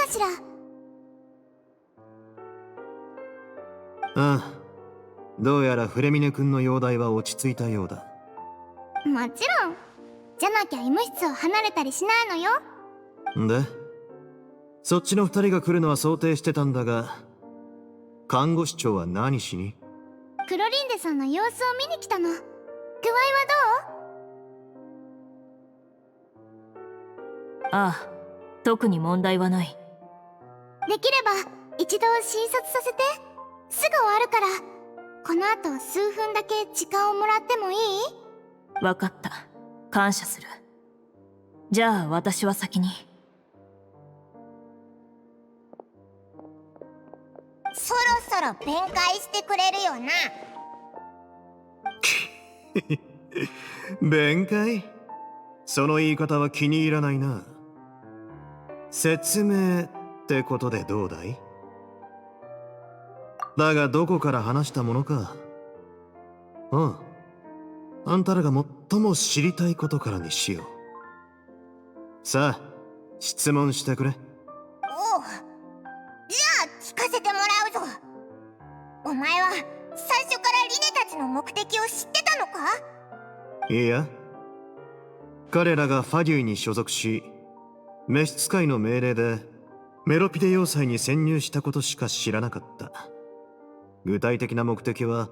かしら。ああ、どうやらフレミネ君の容体は落ち着いたようだ。もちろん。じゃなきゃ医務室を離れたりしないのよ。で、そっちの二人が来るのは想定してたんだが、看護師長は何しに？クロリンデさんの様子を見に来たの。具合はどう？ああ、特に問題はない。できれば一度診察させて。すぐ終わるから。この後数分だけ時間をもらってもいい？わかった。感謝する。じゃあ私は先に。そろそろ弁解してくれるよな。弁解？その言い方は気に入らないな。説明ってことでどうだい？だがどこから話したものか。あんたらが最も知りたいことからにしよう。さあ、質問してくれ。おう。じゃあ聞かせてもらうぞ。お前は最初からリネたちの目的を知ってたのか？いや、彼らがファデュイに所属し、召使いの命令でメロピデ要塞に潜入したことしか知らなかった。具体的な目的は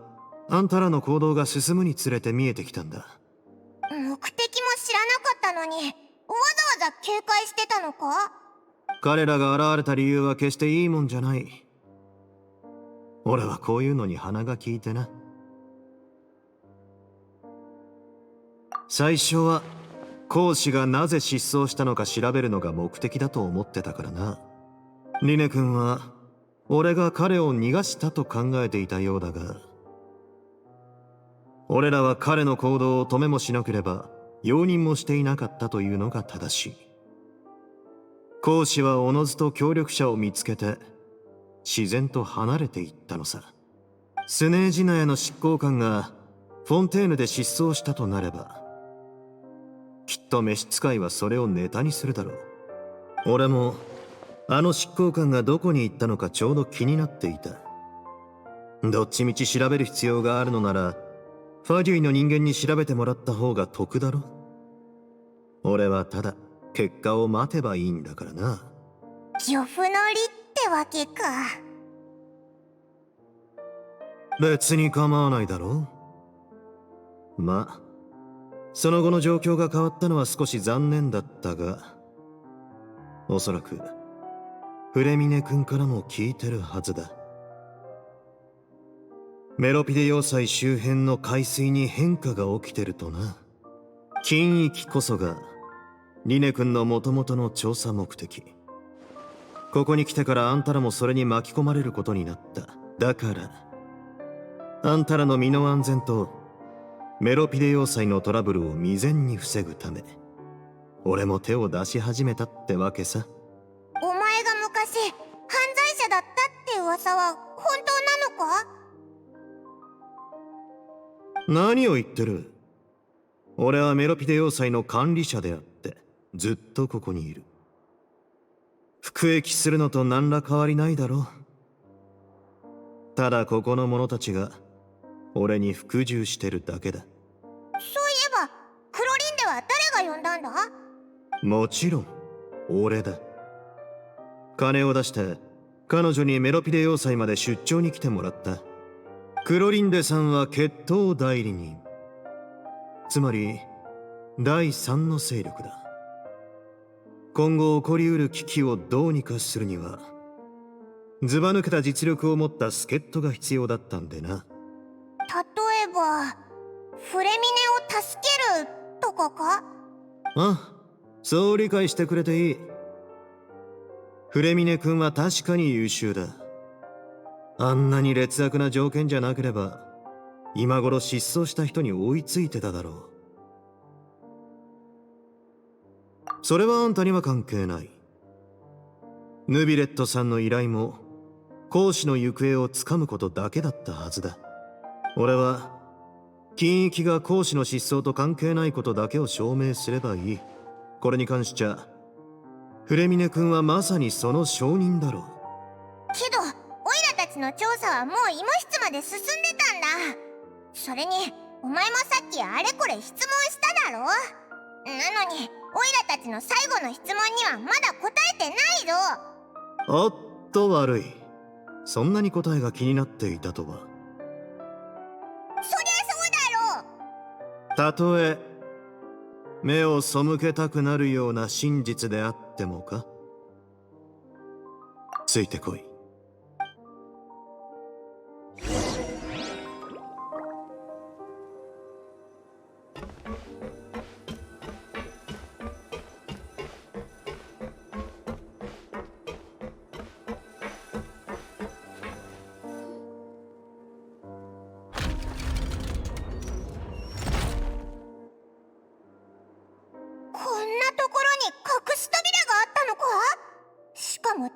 あんたらの行動が進むにつれて見えてきたんだ。目的も知らなかったのに、わざわざ警戒してたのか？彼らが現れた理由は決していいもんじゃない。俺はこういうのに鼻が利いてな。最初は講師がなぜ失踪したのか調べるのが目的だと思ってたからな。リネ君は俺が彼を逃がしたと考えていたようだが、俺らは彼の行動を止めもしなければ容認もしていなかったというのが正しい。講師はおのずと協力者を見つけて自然と離れていったのさ。スネージナヤの執行官がフォンテーヌで失踪したとなれば、きっと召使いはそれをネタにするだろう。俺もあの執行官がどこに行ったのかちょうど気になっていた。どっちみち調べる必要があるのならファデュイの人間に調べてもらった方が得だろ。俺はただ結果を待てばいいんだからな。漁夫の利ってわけか。別に構わないだろう。まあその後の状況が変わったのは少し残念だったが、おそらくフレミネ君からも聞いてるはずだ。メロピデ要塞周辺の海水に変化が起きてるとな。禁域こそがリネ君の元々の調査目的。ここに来てからあんたらもそれに巻き込まれることになった。だからあんたらの身の安全とメロピデ要塞のトラブルを未然に防ぐため、俺も手を出し始めたってわけさ。お前が昔犯罪者だったって噂は本当なのか？何を言ってる。俺はメロピデ要塞の管理者であってずっとここにいる。服役するのと何ら変わりないだろう。ただここの者たちが俺に服従してるだけだ。そういえばクロリンでは誰が呼んだんだ？もちろん俺だ。金を出して彼女にメロピデ要塞まで出張に来てもらった。クロリンデさんは決闘代理人、つまり第三の勢力だ。今後起こりうる危機をどうにかするにはずば抜けた実力を持った助っ人が必要だったんでな。例えばフレミネを助けるとかか？ああ、そう理解してくれていい。フレミネ君は確かに優秀だ。あんなに劣悪な条件じゃなければ今頃失踪した人に追いついてただろう。それはあんたには関係ない。ヌビレットさんの依頼も講師の行方をつかむことだけだったはずだ。俺は禁域が講師の失踪と関係ないことだけを証明すればいい。これに関しちゃフレミネ君はまさにその証人だろう。けどオイラたちの調査はもう医務室まで進んでたんだ。それにお前もさっきあれこれ質問しただろ。なのにオイラたちの最後の質問にはまだ答えてないぞ。おっと悪い。そんなに答えが気になっていたとは。そりゃそうだろう。たとえ目を背けたくなるような真実であってもか。ついてこい。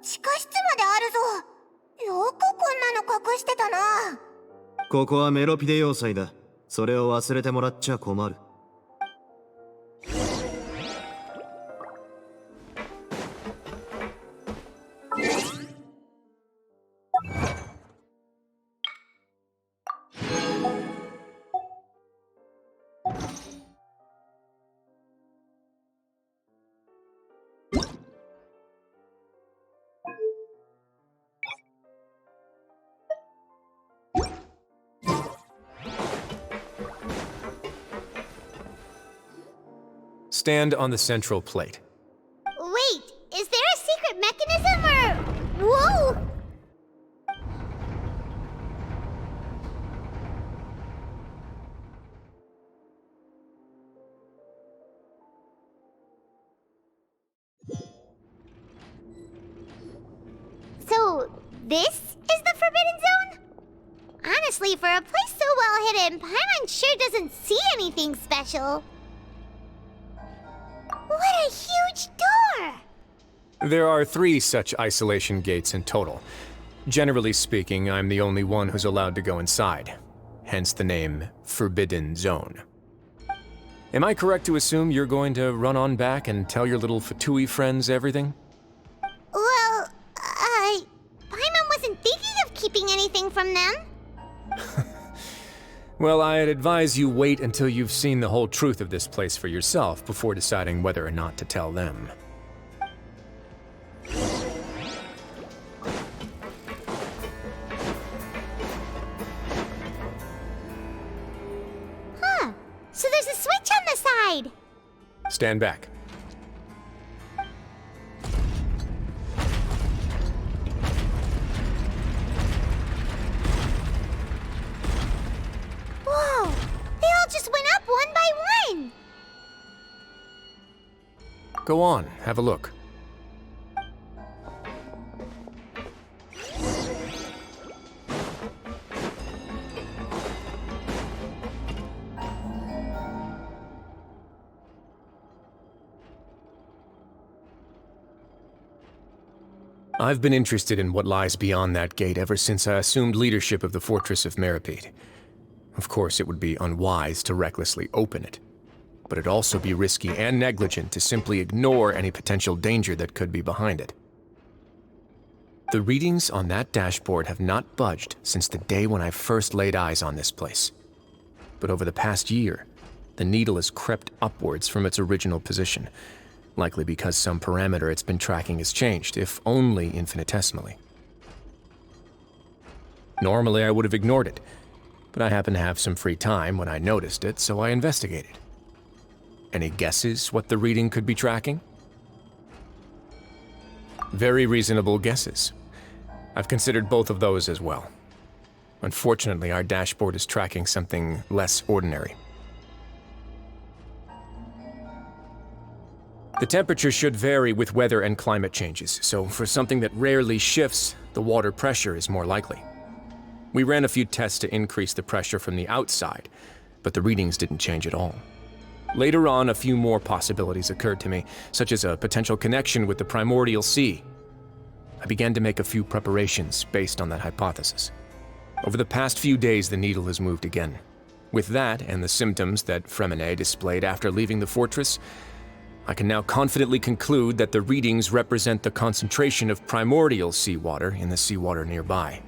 地下室まであるぞ。よくこんなの隠してたな。ここはメロピデ要塞だ。それを忘れてもらっちゃ困る。Stand on the central plate. Wait, is there a secret mechanism or... Whoa! So, this is the Forbidden Zone? Honestly, for a place so well hidden, Paimon sure doesn't see anything special. What a huge door! There are 3 such isolation gates in total. Generally speaking, I'm the only one who's allowed to go inside. Hence the name Forbidden Zone. Am I correct to assume you're going to run on back and tell your little Fatui friends everything? Well, Paimon wasn't thinking of keeping anything from them. Well, I'd advise you wait until you've seen the whole truth of this place for yourself before deciding whether or not to tell them. Huh. So there's a switch on the side. Stand back. Whoa! They all just went up one by one! Go on, have a look. I've been interested in what lies beyond that gate ever since I assumed leadership of the Fortress of Meropide. Of course, it would be unwise to recklessly open it, but it'd also be risky and negligent to simply ignore any potential danger that could be behind it. The readings on that dashboard have not budged since the day when I first laid eyes on this place. But over the past year, the needle has crept upwards from its original position, likely because some parameter it's been tracking has changed, if only infinitesimally. Normally, I would have ignored it, but I happened to have some free time when I noticed it, so I investigated. Any guesses what the reading could be tracking? Very reasonable guesses. I've considered both of those as well. Unfortunately, our dashboard is tracking something less ordinary. The temperature should vary with weather and climate changes, so for something that rarely shifts, the water pressure is more likely. We ran a few tests to increase the pressure from the outside, but the readings didn't change at all. Later on, a few more possibilities occurred to me, such as a potential connection with the primordial sea. I began to make a few preparations based on that hypothesis. Over the past few days, the needle has moved again. With that, and the symptoms that Fremine displayed after leaving the fortress, I can now confidently conclude that the readings represent the concentration of primordial seawater in the seawater nearby.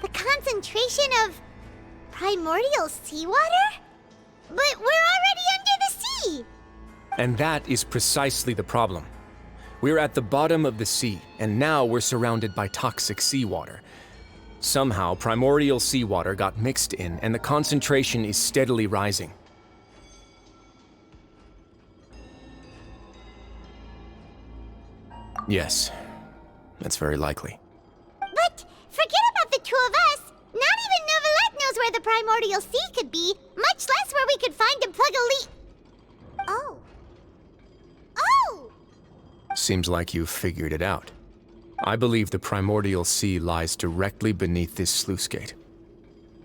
The concentration of primordial seawater? But we're already under the sea! And that is precisely the problem. We're at the bottom of the sea, and now we're surrounded by toxic seawater. Somehow, primordial seawater got mixed in, and the concentration is steadily rising. Yes, that's very likely. But forget about the two of us! Not even Novelette knows where the primordial sea could be, much less where we could find and plug a leak. Oh. Oh! Seems like you've figured it out. I believe the primordial sea lies directly beneath this sluice gate.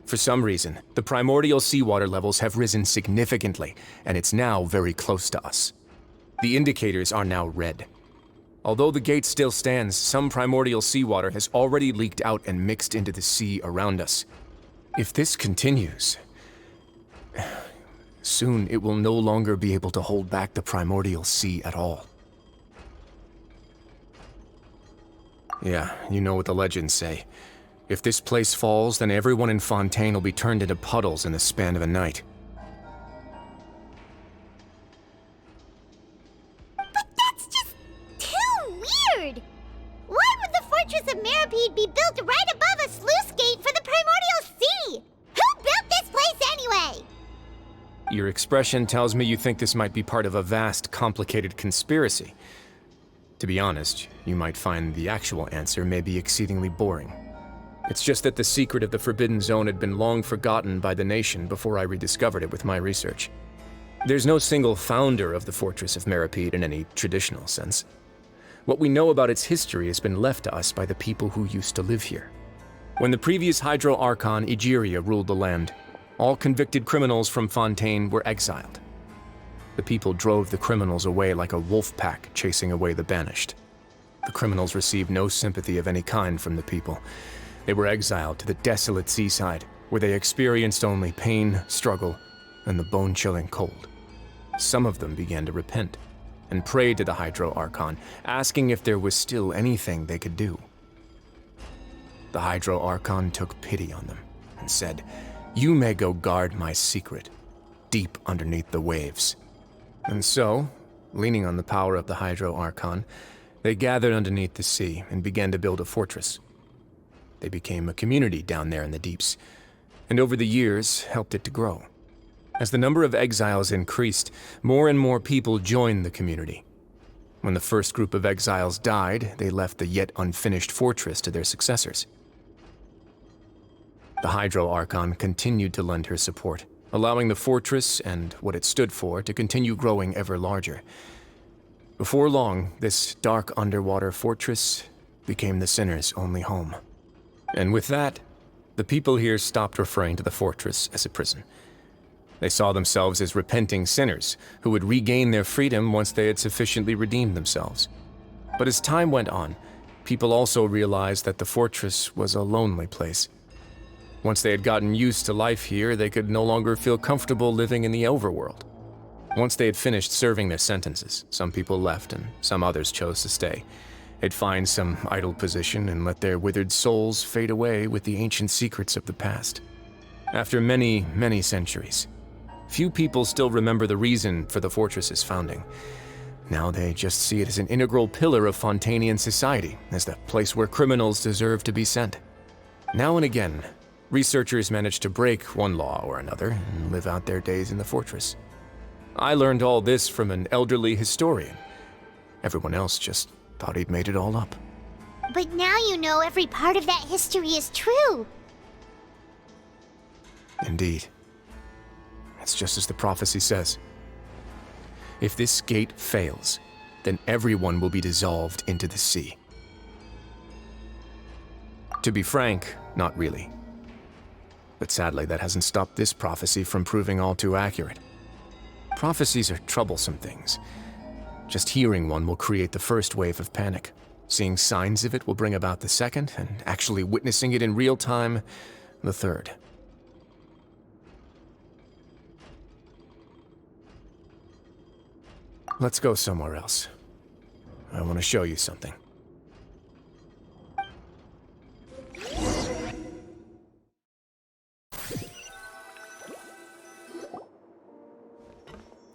For some reason, the primordial seawater levels have risen significantly, and it's now very close to us. The indicators are now red. Although the gate still stands, some primordial seawater has already leaked out and mixed into the sea around us. If this continues, soon it will no longer be able to hold back the primordial sea at all. Yeah, you know what the legends say. If this place falls, then everyone in Fontaine will be turned into puddles in the span of a night. But that's just too weird! Why would the Fortress of Meropide be built right above a sluice gate for the primordial sea? Who built this place anyway? Your expression tells me you think this might be part of a vast, complicated conspiracy. To be honest, you might find the actual answer may be exceedingly boring. It's just that the secret of the Forbidden Zone had been long forgotten by the nation before I rediscovered it with my research. There's no single founder of the Fortress of Meropide in any traditional sense. What we know about its history has been left to us by the people who used to live here. When the previous Hydro Archon Egeria ruled the land, all convicted criminals from Fontaine were exiled. The people drove the criminals away like a wolf pack chasing away the banished. The criminals received no sympathy of any kind from the people. They were exiled to the desolate seaside, where they experienced only pain, struggle, and the bone-chilling cold. Some of them began to repent, and prayed to the Hydro Archon, asking if there was still anything they could do. The Hydro Archon took pity on them, and said, "You may go guard my secret, deep underneath the waves." And so, leaning on the power of the Hydro Archon, they gathered underneath the sea and began to build a fortress. They became a community down there in the deeps, and over the years helped it to grow. As the number of exiles increased, more and more people joined the community. When the first group of exiles died, they left the yet unfinished fortress to their successors. The Hydro Archon continued to lend her support, allowing the fortress and what it stood for to continue growing ever larger. Before long, this dark underwater fortress became the sinner's only home. And with that, the people here stopped referring to the fortress as a prison. They saw themselves as repenting sinners who would regain their freedom once they had sufficiently redeemed themselves. But as time went on, people also realized that the fortress was a lonely place. Once they had gotten used to life here, they could no longer feel comfortable living in the overworld. Once they had finished serving their sentences, some people left and some others chose to stay. They'd find some idle position and let their withered souls fade away with the ancient secrets of the past. After many, many centuries, few people still remember the reason for the fortress's founding. Now they just see it as an integral pillar of Fontainian society, as the place where criminals deserve to be sent. Now and again, researchers manage to break one law or another and live out their days in the fortress. I learned all this from an elderly historian. Everyone else just thought he'd made it all up. But now you know every part of that history is true. Indeed. It's just as the prophecy says. If this gate fails, then everyone will be dissolved into the sea. To be frank, not really. But sadly, that hasn't stopped this prophecy from proving all too accurate. Prophecies are troublesome things. Just hearing one will create the first wave of panic. Seeing signs of it will bring about the second, and actually witnessing it in real time, the third. Let's go somewhere else. I want to show you something.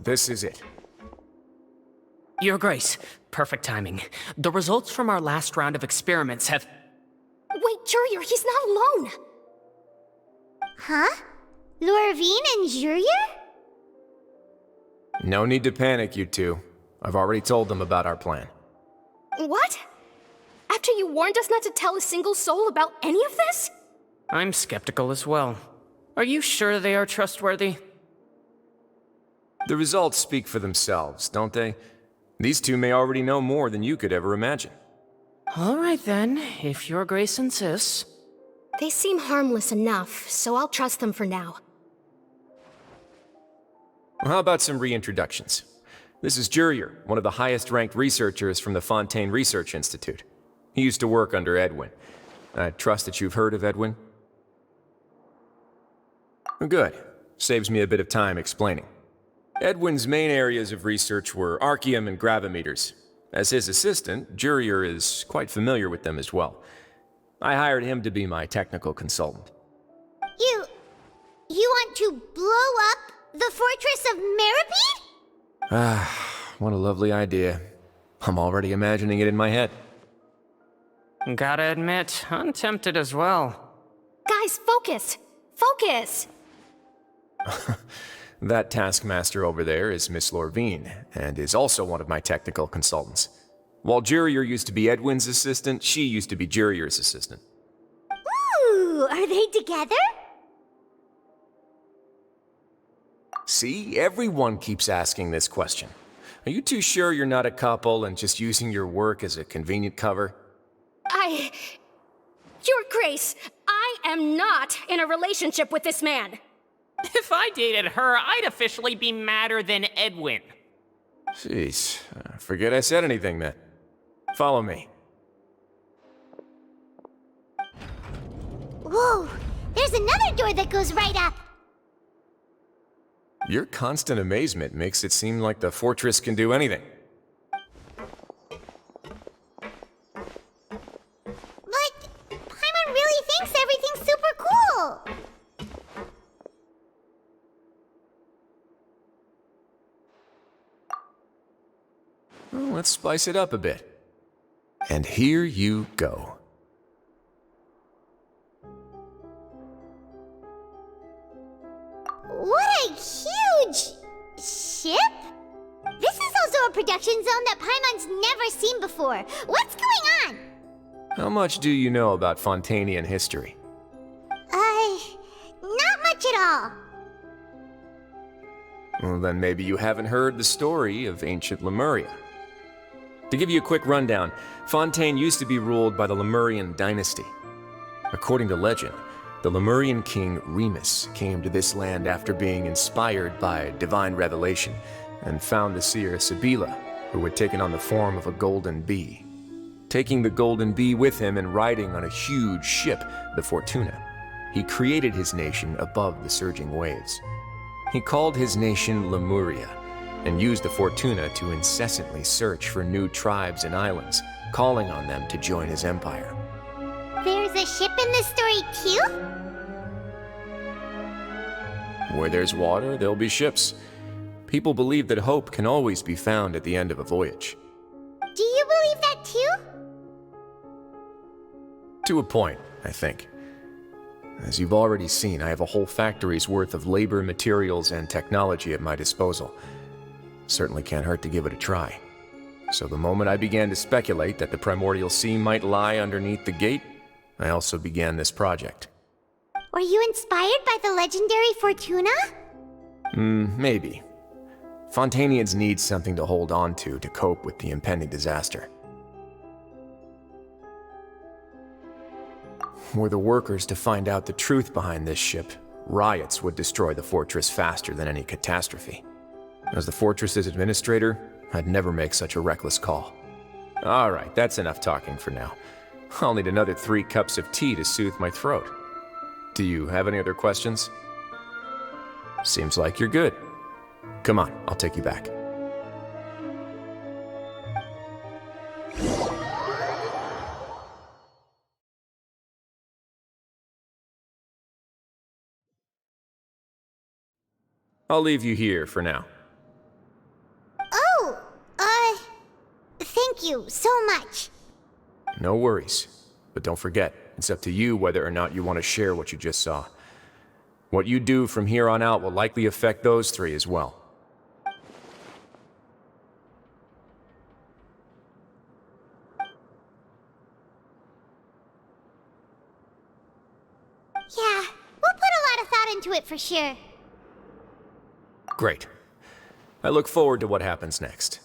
This is it. Your Grace, perfect timing. The results from our last round of experiments have... Wait, Jurier, he's not alone! Huh? Lorvine and Jurier? No need to panic, you two. I've already told them about our plan. What? After you warned us not to tell a single soul about any of this? I'm skeptical as well. Are you sure they are trustworthy? The results speak for themselves, don't they? These two may already know more than you could ever imagine. All right then, if Your Grace insists. They seem harmless enough, so I'll trust them for now. How about some reintroductions? This is Jurier, one of the highest-ranked researchers from the Fontaine Research Institute. He used to work under Edwin. I trust that you've heard of Edwin? Good. Saves me a bit of time explaining. Edwin's main areas of research were archaeum and gravimeters. As his assistant, Jurier is quite familiar with them as well. I hired him to be my technical consultant. You want to blow up the fortress of Meropide? Ah, what a lovely idea. I'm already imagining it in my head. Gotta admit, I'm tempted as well. Guys, focus! Focus! That taskmaster over there is Miss Lorvine, and is also one of my technical consultants. While Jurier used to be Edwin's assistant, she used to be Jurier's assistant. Ooh, are they together? See, everyone keeps asking this question. Are you too sure you're not a couple and just using your work as a convenient cover? Your Grace, I am not in a relationship with this man! If I dated her, I'd officially be madder than Edwin. Jeez, forget I said anything then. Follow me. Whoa, there's another door that goes right up. Your constant amazement makes it seem like the fortress can do anything. But Paimon really thinks everything's super cool. Well, let's spice it up a bit. And here you go. What a huge ship! This is also a production zone that Paimon's never seen before. What's going on? How much do you know about Fontainian history? Not much at all. Well, then maybe you haven't heard the story of ancient Lemuria. To give you a quick rundown, Fontaine used to be ruled by the Lemurian dynasty. According to legend, the Lemurian king Remus came to this land after being inspired by divine revelation and found the seer Sibila, who had taken on the form of a golden bee. Taking the golden bee with him and riding on a huge ship, the Fortuna, he created his nation above the surging waves. He called his nation Lemuria, and used the Fortuna to incessantly search for new tribes and islands, calling on them to join his empire. There's a ship in this story too? Where there's water, there'll be ships. People believe that hope can always be found at the end of a voyage. Do you believe that too? To a point, I think. As you've already seen, I have a whole factory's worth of labor, materials, and technology at my disposal. Certainly can't hurt to give it a try. So the moment I began to speculate that the primordial sea might lie underneath the gate, I also began this project. Were you inspired by the legendary Fortuna? Maybe. Fontainians need something to hold on to cope with the impending disaster. Were the workers to find out the truth behind this ship, riots would destroy the fortress faster than any catastrophe. As the fortress's administrator, I'd never make such a reckless call. All right, that's enough talking for now. I'll need another 3 cups of tea to soothe my throat. Do you have any other questions? Seems like you're good. Come on, I'll take you back. I'll leave you here for now. Oh, thank you so much. No worries. But don't forget, it's up to you whether or not you want to share what you just saw. What you do from here on out will likely affect those three as well. Yeah, we'll put a lot of thought into it for sure. Great. I look forward to what happens next.